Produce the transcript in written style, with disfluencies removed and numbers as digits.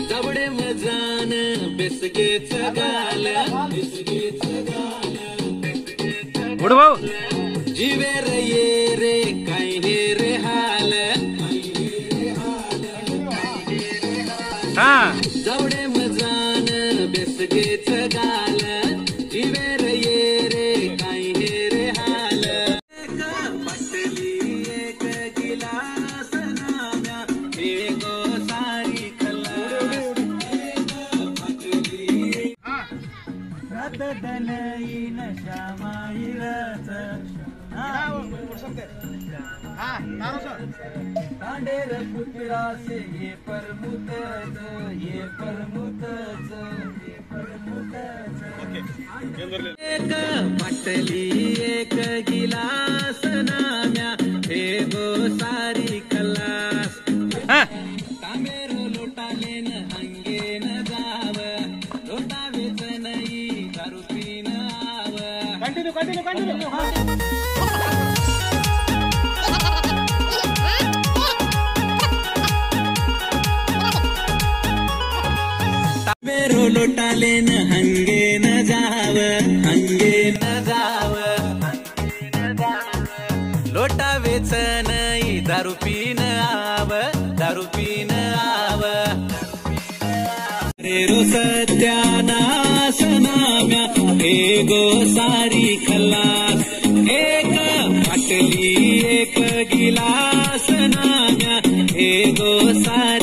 जवडे मजान biscuit गाल भाऊ जीवे रे ये रे काही रे हाल जवडे मजान बिस्किट गाल जीवे रे ये रे काही रे हाल बाटली एक गिलास नाम्या एगो सारी खलास रतदनई नशा माईरच तांडेर पुत्रासे ये परमुतच एक बाटली एक गिलास नाम्या एगो सारी खलास तांबेर लोटालेन अंगेन जाव लोटा वेचनई दारू पीन आव कंटिन्यू तांबेरो लोटालेन हंगे न जाव लोटा वेचनई दारू पीन आव रो सत्यानाश नाम्या एगो सारी खलास एक बाटली एक गिलास नाम्या एगो सारी